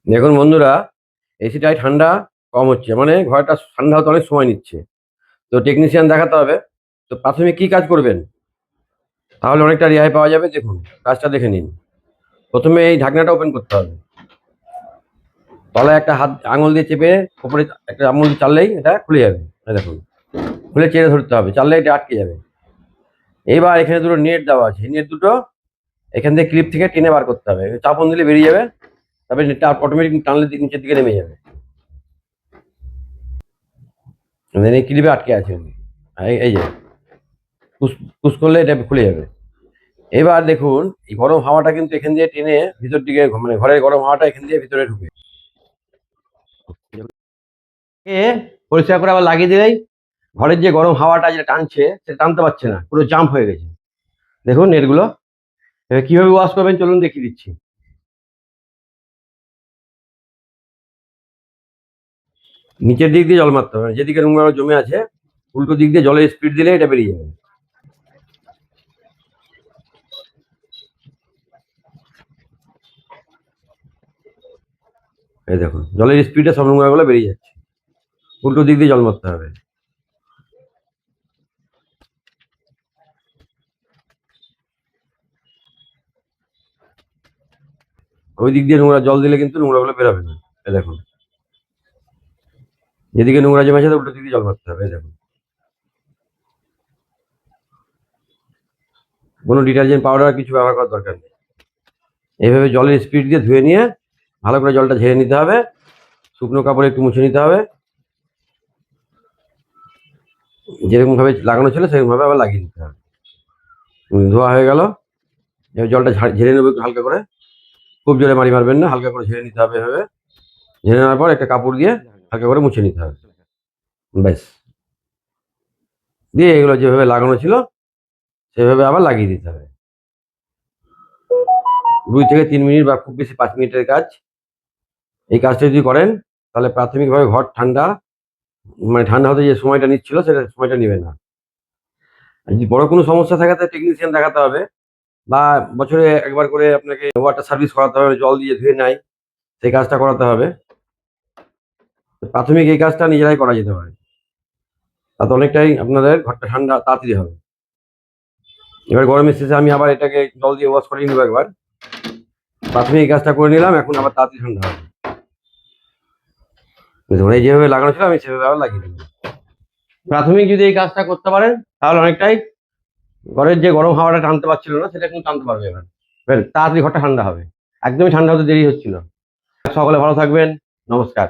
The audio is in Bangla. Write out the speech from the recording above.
দেখুন বন্ধুরা, এসিটাই ঠান্ডা কম হচ্ছে, মানে ঘরটা ঠান্ডা হতে অনেক সময় নিচ্ছে। তো টেকনিশিয়ান দেখাতে হবে। তো প্রাথমিক কি কাজ করবেন তাহলে অনেকটা রেহাই পাওয়া যাবে? দেখুন, কাজটা দেখে নিন। প্রথমে এই ঢাকনাটা ওপেন করতে হবে। তলায় একটা হাত আঙুল দিয়ে চেপে উপরে একটা আঙুল দিয়ে চাললেই এটা খুলে যাবে। এই দেখুন, খুলে চেড়ে ধরতে হবে, চাললে এটা আটকে যাবে। এইবার এখানে দুটো নেট দেওয়া আছে, নেট দুটো এখান থেকে ক্লিপ থেকে টেনে বার করতে হবে, চাপন দিলে বেরিয়ে যাবে। তারপরে নেটটা অটোমেটিক টানলে নিচের দিকে নেমে যাবে। এই ক্লিপে আটকে আছে। এই যে পুশ পুশ করলে এটা খুলে যাবে। এবার দেখুন, এই গরম হাওয়াটা কিন্তু এখান দিয়ে টেনে ভিতর দিকে, মানে ঘরের গরম হাওয়াটা এখান দিয়ে ভিতরে ঢুকে পরিষ্কার করে আবার লাগিয়ে দিলেই ঘরের যে গরম হাওয়াটা যেটা টানছে সেটা টানতে পারছে না, পুরো জাম্প হয়ে গেছে। দেখুন নেটগুলো এবার কিভাবে ওয়াশ করবেন চলুন দেখিয়ে দিচ্ছি। নিচের দিক দিয়ে জল মারতে হবে, যেদিকে নোংরা জমে আছে উল্টো দিক দিয়ে জলের স্পিড দিলে এটা বেরিয়ে যাবে। এই দেখুন জলের স্পিডে সব নোংরাগুলো বেরিয়ে যাচ্ছে। উল্টো দিক দিয়ে জল মারতে হবে। ওই দিক দিয়ে নোংরা জল দিলে কিন্তু নোংরাগুলো বেরোবে না। এই দেখুন, যেদিকে নোংরা জমে আছে উল্টো দিক দিয়ে জল মারতে হবে। এই দেখুন, কোনো ডিটারজেন্ট পাউডার কিছু ব্যবহার করার দরকার নেই। এইভাবে জলের স্পিড দিয়ে ধুয়ে নিয়ে ভালো করে জলটা ঝেড়ে নিতে হবে, শুকনো কাপড়ে একটু মুছে নিতে হবে। যেরকম ভাবে লাগানো ছিল সেরকম ভাবে আবার লাগিয়ে দিতে হবে। ধোয়া হয়ে গেল। এবার জলটা ঝেড়ে নেবে একটু হালকা করে, খুব জোরে মারি মারবেন না, হালকা করে ঝেড়ে নিতে হবে। এভাবে ঝেড়ে নেওয়ার পর একটা কাপড় দিয়ে হালকা করে মুছে নিতে হবে। ব্যাস, দিয়ে এগুলো যেভাবে লাগানো ছিল সেভাবে আবার লাগিয়ে দিতে হবে। 2 থেকে 3 মিনিট বা খুব বেশি 5 মিনিটের কাজ। এই কাজটা যদি করেন তাহলে প্রাথমিকভাবে ঘর ঠান্ডা, মানে ঠান্ডা হতে যে সময়টা নিচ্ছিল সেটা সময়টা নেবে না। আর যদি বড় কোনো সমস্যা থাকে তাহলে টেকনিশিয়ান দেখাতে হবে, বা বছরে একবার করে আপনাকে ওয়াটার সার্ভিস করাতে হবে, জল দিয়ে ধুয়ে নেয়, সেই কাজটা করাতে হবে। প্রাথমিক এই কাজটা নিজেরাই করা যেতে পারে, তাতে অনেকটাই আপনাদের ঘরটা ঠান্ডা তাড়াতাড়ি হবে। এবার গরমের শেষে আমি আবার এটাকে জল দিয়ে ওয়াশ করে নেবো একবার। প্রাথমিক এই কাজটা করে নিলাম, এখন আবার তাড়াতাড়ি ঠান্ডা হবে। বুঝলেন? এই যেভাবে লাগানো ছিল আমি সেভাবে আবার লাগিয়ে দেবো। প্রাথমিক যদি এই কাজটা করতে পারেন তাহলে অনেকটাই ঘরের যে গরম হাওয়াটা টানতে পারছিল না সেটা কিন্তু টানতে পারবে। এবার তাড়াতাড়ি ঘরটা ঠান্ডা হবে, একদমই ঠান্ডা হতে দেরি হচ্ছিল। সকলে ভালো থাকবেন, নমস্কার।